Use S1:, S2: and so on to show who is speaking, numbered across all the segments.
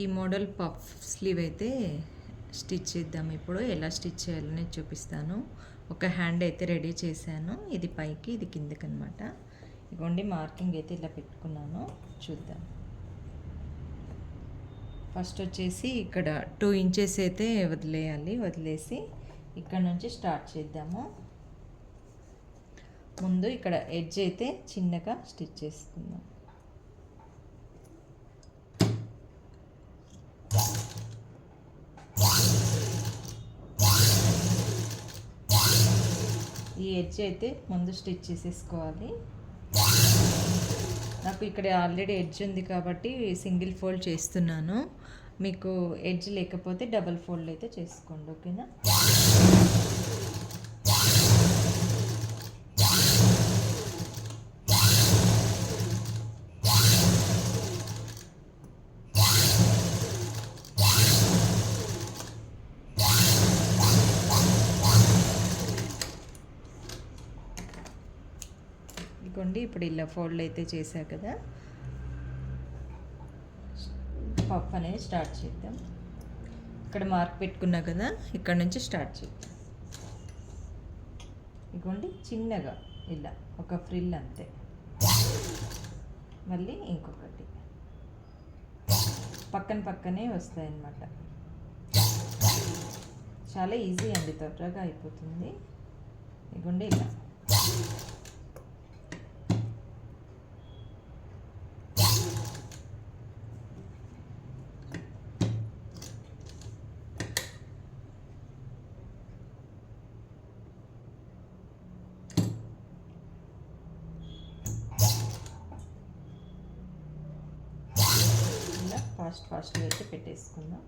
S1: ఈ model puff slew అయితే stitch చేద్దాం. ఇప్పుడు ఎలా స్టిచ్ చేయాలని చూపిస్తాను. ఒక హ్యాండ్ అయితే రెడీ చేశాను. ఇది పైకి, ఇది కిందకి అనమాట. ఇగోండి మార్కింగ్ అయితే ఇలా పెట్టుకున్నాను. చూద్దాం. ఫస్ట్ వచ్చేసి ఇక్కడ 2 ఇంచెస్ అయితే వదిలేయాలి. వదిలేసి ఇక్కడ నుంచి స్టార్ట్ చేద్దాము. ముందు ఇక్కడ ఎడ్జ్ అయితే చిన్నగా స్టిచ్ చేసుకుందాం. ఈ ఎడ్జ్ అయితే ముందు స్టిచ్ చేసేసుకోవాలి. నాకు ఇక్కడ ఆల్రెడీ ఎడ్జ్ ఉంది కాబట్టి సింగిల్ ఫోల్డ్ చేస్తున్నాను. మీకు ఎడ్జ్ లేకపోతే డబల్ ఫోల్డ్ అయితే చేసుకోండి. ఓకేనా? ఇదిగోండి ఇప్పుడు ఇలా ఫోల్డ్ అయితే చేశా కదా, పఫ్ అనేది స్టార్ట్ చేద్దాం. ఇక్కడ మార్క్ పెట్టుకున్నా కదా, ఇక్కడ నుంచి స్టార్ట్ చేద్దాం. ఇదిగోండి చిన్నగా ఇలా ఒక ఫ్రిల్ అంతే, మళ్ళీ ఇంకొకటి పక్కనే వస్తాయన్నమాట. చాలా ఈజీ అండి, త్వరగా అయిపోతుంది. ఇదిగోండి ఇలా ఫాస్ట్గా అయితే పెట్టేసుకుందాం.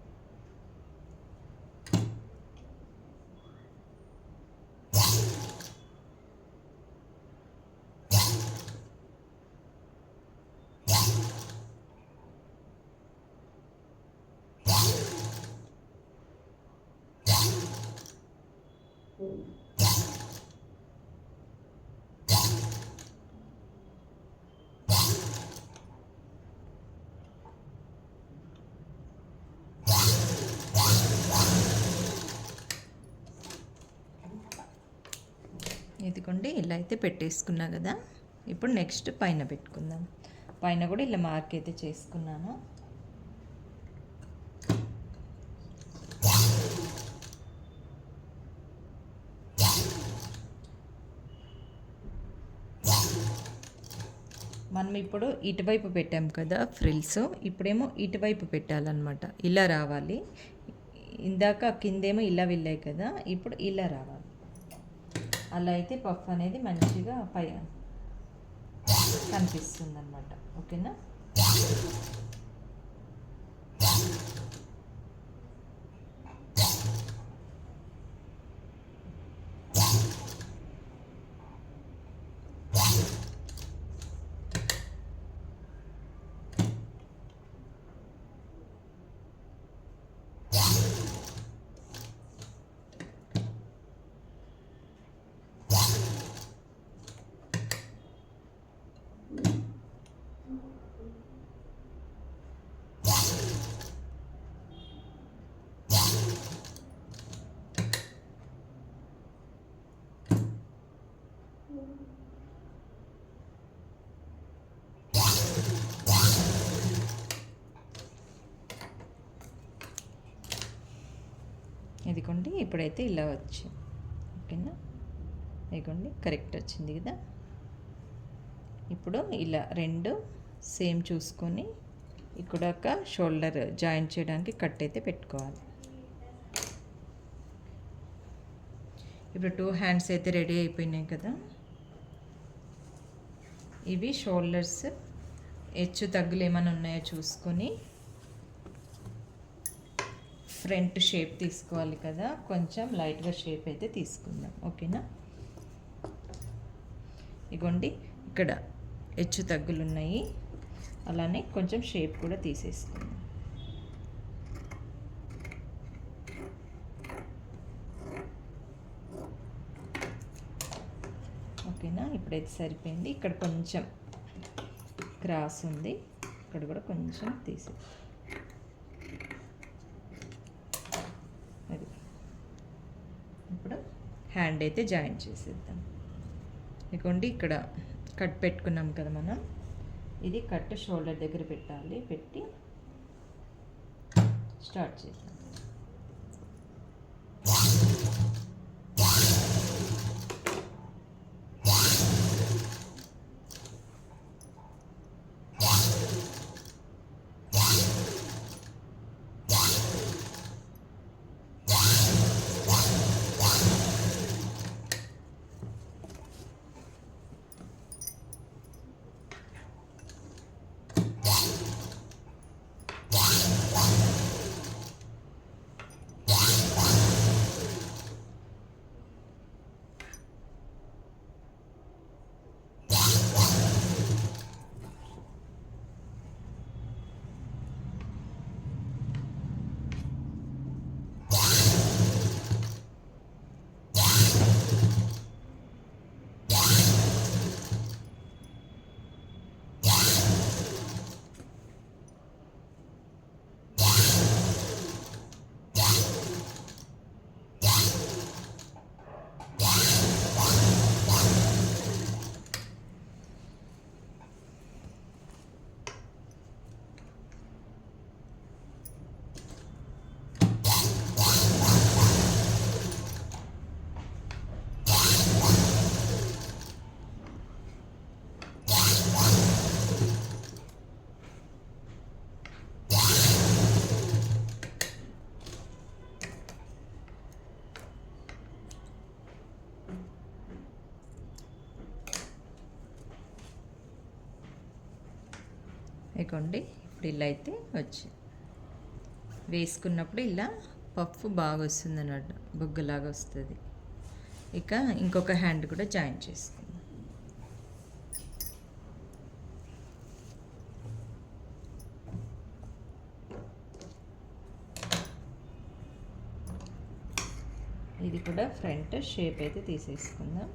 S1: ఇదిగోండి ఇలా అయితే పెట్టేసుకున్నా కదా. ఇప్పుడు నెక్స్ట్ పైన పెట్టుకుందాం. పైన కూడా ఇలా మార్క్ అయితే చేసుకున్నాను. మనం ఇప్పుడు ఇటువైపు పెట్టాం కదా ఫ్రిల్స్, ఇప్పుడేమో ఇటువైపు పెట్టాలన్నమాట. ఇలా రావాలి. ఇందాక కిందేమో ఇలా వెళ్ళాయి కదా, ఇప్పుడు ఇలా రావాలి. అలా అయితే పఫ్ అనేది మంచిగా పై కనిపిస్తుంది అన్నమాట. ఓకేనా? ఇదిగోండి ఇప్పుడైతే ఇలా వచ్చింది. ఓకేనా? ఇదిగోండి కరెక్ట్ వచ్చింది కదా. ఇప్పుడు ఇలా రెండు సేమ్ చూసుకొని ఇక్కడ ఒక షోల్డర్ జాయింట్ చేయడానికి కట్ అయితే పెట్టుకోవాలి. ఇప్పుడు 2 హ్యాండ్స్ అయితే రెడీ అయిపోయినాయి కదా. ఇవి షోల్డర్స్ హెచ్చు తగ్గులు ఏమైనా ఉన్నాయో చూసుకొని ఫ్రంట్ షేప్ తీసుకోవాలి కదా. కొంచెం లైట్గా షేప్ అయితే తీసుకుందాం. ఓకేనా? ఇగోండి ఇక్కడ హెచ్చు తగ్గులు ఉన్నాయి, అలానే కొంచెం షేప్ కూడా తీసేసుకుందాం. ఓకేనా? ఇప్పుడైతే సరిపోయింది. ఇక్కడ కొంచెం క్రాస్ ఉంది, ఇక్కడ కూడా కొంచెం తీసేద్దాం. అది. ఇప్పుడు హ్యాండ్ అయితే జాయిన్ చేసేద్దాం. ఇదిగోండి ఇక్కడ కట్ పెట్టుకున్నాం కదా మనం, ఇది కట్ షోల్డర్ దగ్గర పెట్టాలి. పెట్టి స్టార్ట్ చేద్దాం. ఇదిగోండి ఇప్పుడు ఇలా అయితే వచ్చి వేసుకున్నప్పుడు ఇలా పఫ్ బాగా వస్తుంది అన్నట్టు, బొగ్గలాగా వస్తుంది. ఇక ఇంకొక హ్యాండ్ కూడా జాయిన్ చేసుకుందాం. ఇది కూడా ఫ్రంట్ షేప్ అయితే తీసేసుకుందాం.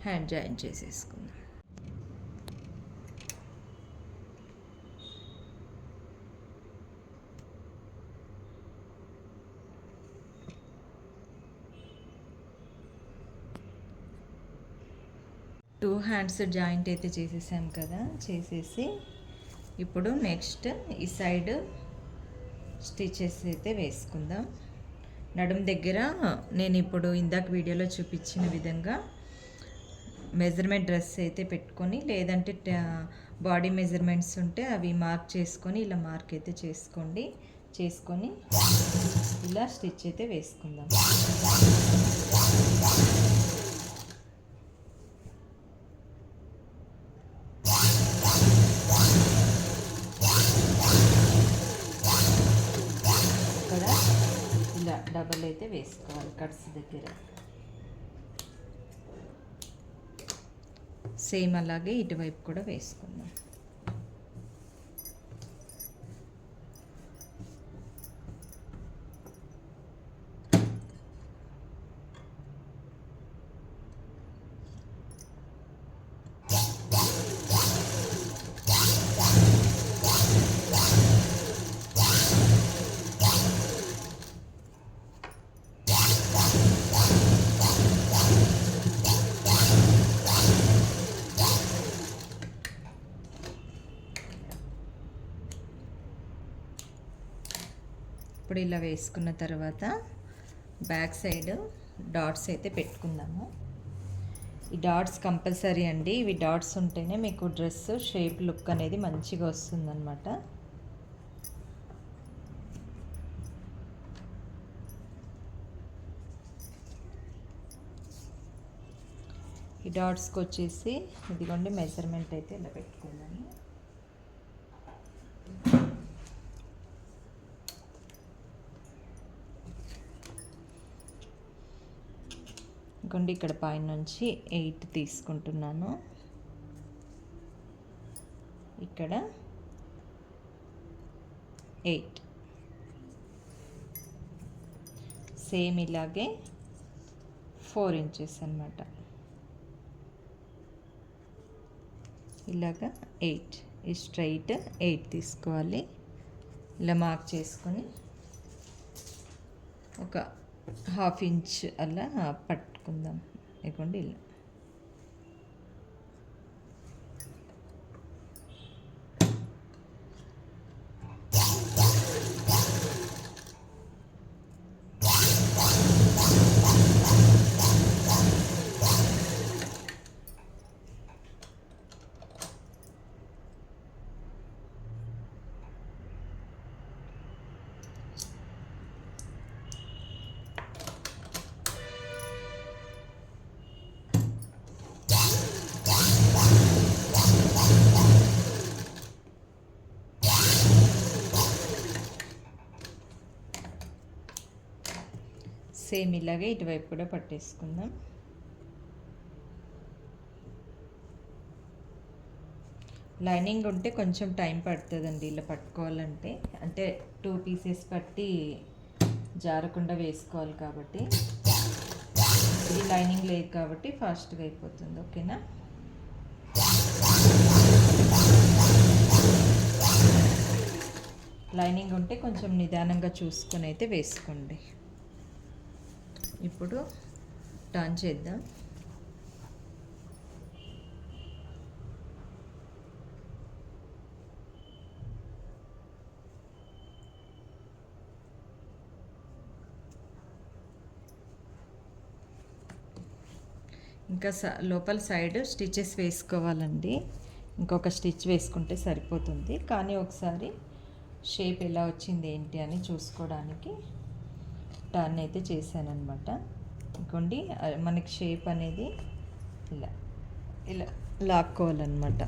S1: హ్యాండ్ జాయిన్ చేసేసుకుందాం. టూ హ్యాండ్స్ జాయింట్ అయితే చేసేసాం కదా, చేసేసి ఇప్పుడు నెక్స్ట్ ఈ సైడ్ స్టిచెస్ అయితే వేసుకుందాం. నడుం దగ్గర నేను ఇప్పుడు ఇందాక వీడియోలో చూపించిన విధంగా మెజర్మెంట్ డ్రెస్ అయితే పెట్టుకొని, లేదంటే బాడీ మెజర్మెంట్స్ ఉంటే అవి మార్క్ చేసుకొని ఇలా మార్క్ అయితే చేసుకొని ఇలా స్టిచ్ అయితే వేసుకుందాం. ఇక్కడ ఇలా డబల్ అయితే వేసుకోవాలి కట్స్ దగ్గర. సేమ్ అలాగే ఇటువైపు కూడా వేసుకుందాం. ఇప్పుడు ఇలా వేసుకున్న తర్వాత బ్యాక్ సైడ్ డాట్స్ అయితే పెట్టుకుందాము. ఈ డాట్స్ కంపల్సరీ అండి, ఇవి డాట్స్ ఉంటేనే మీకు డ్రెస్ షేప్ లుక్ అనేది మంచిగా వస్తుందన్నమాట. ఈ డాట్స్కి వచ్చేసి ఇదిగోండి మెజర్మెంట్ అయితే ఇలా పెట్టుకుందాము. ఇంకోండి ఇక్కడ పైన నుంచి 8 తీసుకుంటున్నాను, ఇక్కడ 8, సేమ్ ఇలాగే 4 ఇంచెస్ అన్నమాట. ఇలాగా 8 ఈ స్ట్రైట్ 8 తీసుకోవాలి. ఇలా మార్క్ చేసుకొని ఒక హాఫ్ ఇంచ్ అలా పట్టుకుందాం. ఇదిగోండి ఇలా. సేమ్ ఇలాగే ఇటువైపు కూడా పట్టేసుకుందాం. లైనింగ్ ఉంటే కొంచెం టైం పడుతుందండి ఇలా పట్టుకోవాలంటే, అంటే 2 పీసెస్ పట్టి జారకుండా వేసుకోవాలి కాబట్టి. ఇది లైనింగ్ లేదు కాబట్టి ఫాస్ట్గా అయిపోతుంది. ఓకేనా? లైనింగ్ ఉంటే కొంచెం నిదానంగా చూసుకొని అయితే వేసుకోండి. ఇప్పుడు టర్న్ చేద్దాం. ఇంకా లోపల సైడ్ స్టిచెస్ వేసుకోవాలండి. ఇంకొక స్టిచ్ వేసుకుంటే సరిపోతుంది. కానీ ఒకసారి షేప్ ఎలా వచ్చింది ఏంటి అని చూసుకోవడానికి టర్న్ అయితే చేశానన్నమాట. ఇంకోండి మనకి షేప్ అనేది ఇలా ఇలా లాక్కోవాలన్నమాట.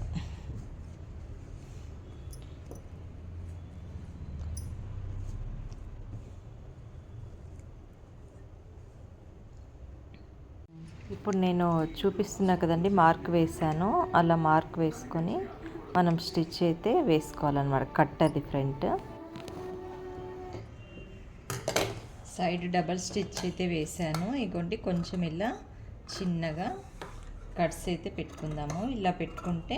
S1: ఇప్పుడు నేను చూపిస్తున్నా కదండి, మార్క్ వేసాను. అలా మార్క్ వేసుకొని మనం స్టిచ్ అయితే వేసుకోవాలన్నమాట. కట్ అది ఫ్రంట్ సైడ్ డబల్ స్టిచ్ అయితే వేసాను. ఇగోండి కొంచెం ఇలా చిన్నగా కట్స్ అయితే పెట్టుకుందాము. ఇలా పెట్టుకుంటే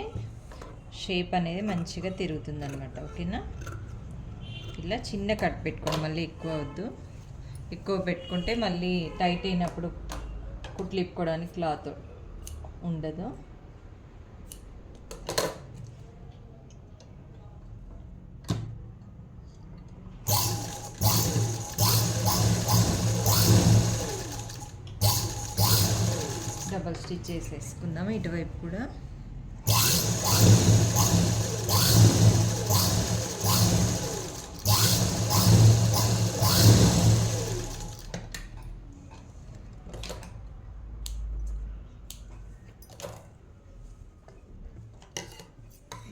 S1: షేప్ అనేది మంచిగా తిరుగుతుంది అనమాట. ఓకేనా? ఇలా చిన్న కట్ పెట్టుకోండి, మళ్ళీ ఎక్కువ వద్దు. ఎక్కువ పెట్టుకుంటే మళ్ళీ టైట్ అయినప్పుడు కుట్లు ఇప్పుకోవడానికి క్లాత్ ఉండదు. డబల్ స్టిచ్ చేసేసుకుందాము ఇటువైపు కూడా.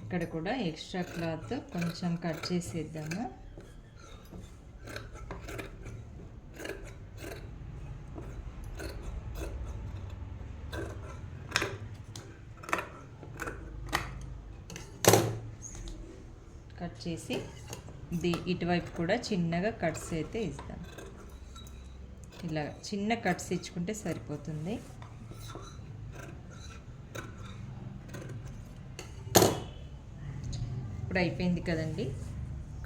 S1: ఇక్కడ కూడా ఎక్స్ట్రా క్లాత్ కొంచెం కట్ చేసేద్దాము. కట్ చేసి ఇటువైపు కూడా చిన్నగా కట్స్ అయితే ఇద్దాం. ఇలా చిన్న కట్స్ ఇచ్చుకుంటే సరిపోతుంది. ఇప్పుడు అయిపోయింది కదండి,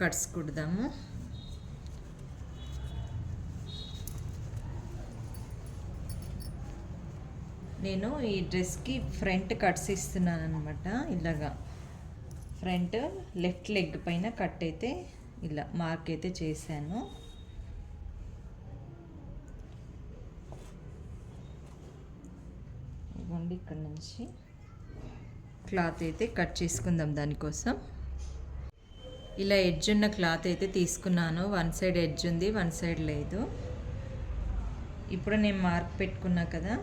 S1: కట్స్ కుడదాము. నేను ఈ డ్రెస్కి ఫ్రంట్ కట్స్ ఇస్తున్నాను అనమాట. ఇలాగా ఫ్రంట్ లెఫ్ట్ లెగ్ పైన కట్ అయితే ఇలా మార్క్ అయితే చేశాను. ఇవ్వండి, ఇక్కడ నుంచి క్లాత్ అయితే కట్ చేసుకుందాం. దానికోసం ఇలా ఎడ్జ్ ఉన్న క్లాత్ అయితే తీసుకున్నాను. వన్ సైడ్ ఎడ్జ్ ఉంది, వన్ సైడ్ లేదు. ఇప్పుడు నేను మార్క్ పెట్టుకున్నా కదా,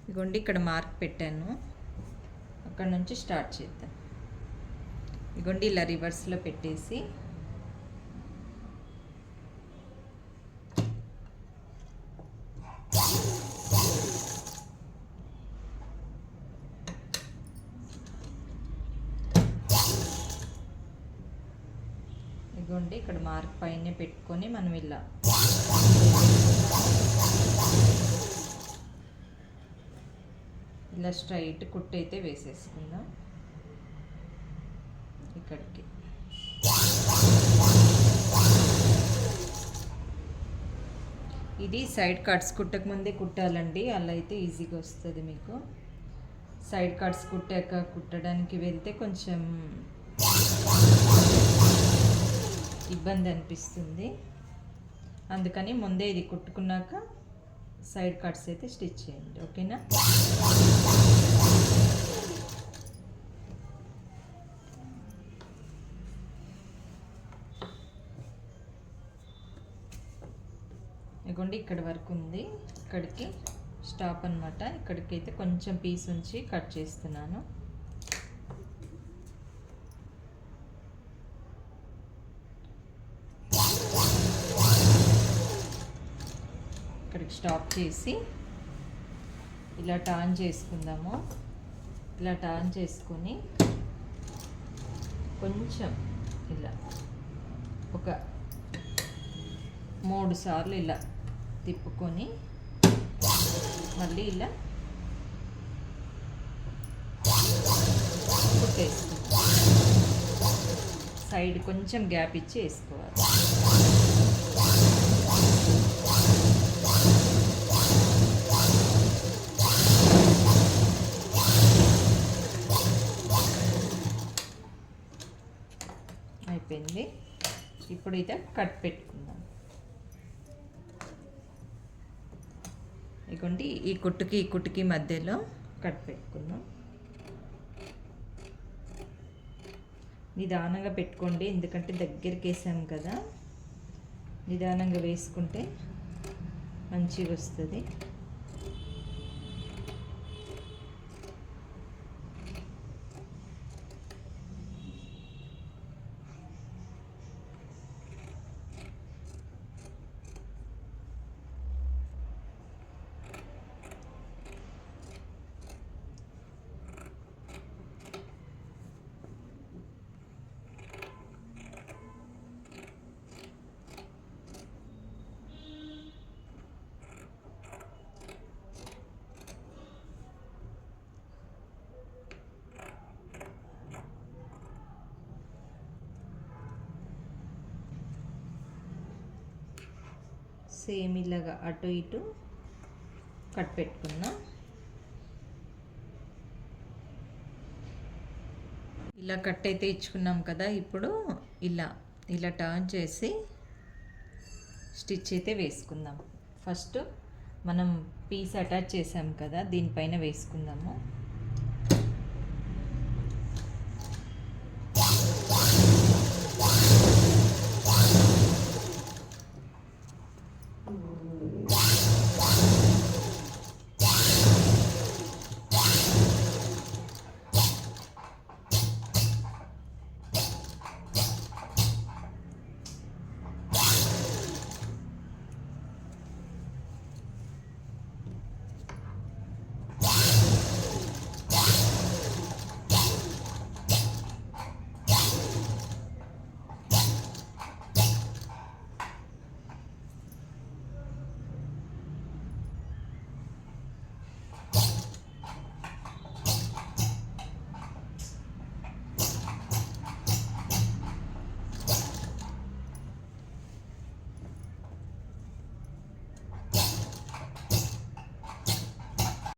S1: ఇదిగోండి ఇక్కడ మార్క్ పెట్టాను. అక్కడ నుంచి స్టార్ట్ చేద్దాం. ఇదిగోండి ఇలా రివర్స్లో పెట్టేసి ఇదిగోండి ఇక్కడ మార్క్ పైనే పెట్టుకొని మనం ఇలా స్ట్రైట్ కుట్టు అయితే వేసేసుకుందాం ఇక్కడికి. ఇది సైడ్ కట్స్ కుట్టక ముందే కుట్టాలండి, అలా అయితే ఈజీగా వస్తుంది మీకు. సైడ్ కట్స్ కుట్టడానికి వెళ్తే కొంచెం ఇబ్బంది అనిపిస్తుంది, అందుకని ముందే ఇది కుట్టుకున్నాక సైడ్ కట్స్ అయితే స్టిచ్ చేయండి, ఓకేనా. ఇదిగోండి ఇక్కడ వరకు ఉంది, ఇక్కడికి స్టాప్ అనమాట. ఇక్కడికి అయితే కొంచెం పీస్ ఉంచి కట్ చేస్తున్నాను. ఇక్కడికి స్టాప్ చేసి ఇలా టర్న్ చేసుకుందాము. ఇలా టర్న్ చేసుకొని కొంచెం ఇలా ఒక 3 సార్లు ఇలా తిప్పుకొని మళ్ళీ ఇలా కుట్టేసుకుంటాం. సైడ్ కొంచెం గ్యాప్ ఇచ్చి వేసుకోవాలి. అయిపోయింది. ఇప్పుడు అయితే కట్ పెట్టుకుందాం. ఇదిగోండి ఈ కుట్టుకి మధ్యలో కట్ పెట్టుకుందాం. నిదానంగా పెట్టుకోండి, ఎందుకంటే దగ్గరికి వేసాం కదా, నిదానంగా వేసుకుంటే మంచిగా వస్తుంది. సేమ్ ఇలాగా అటు ఇటు కట్ పెట్టుకున్నాం. ఇలా కట్ అయితే ఇచ్చుకున్నాం కదా, ఇప్పుడు ఇలా టర్న్ చేసి స్టిచ్ అయితే వేసుకుందాం. ఫస్ట్ మనం పీస్ అటాచ్ చేసాం కదా, దీనిపైన వేసుకుందాము.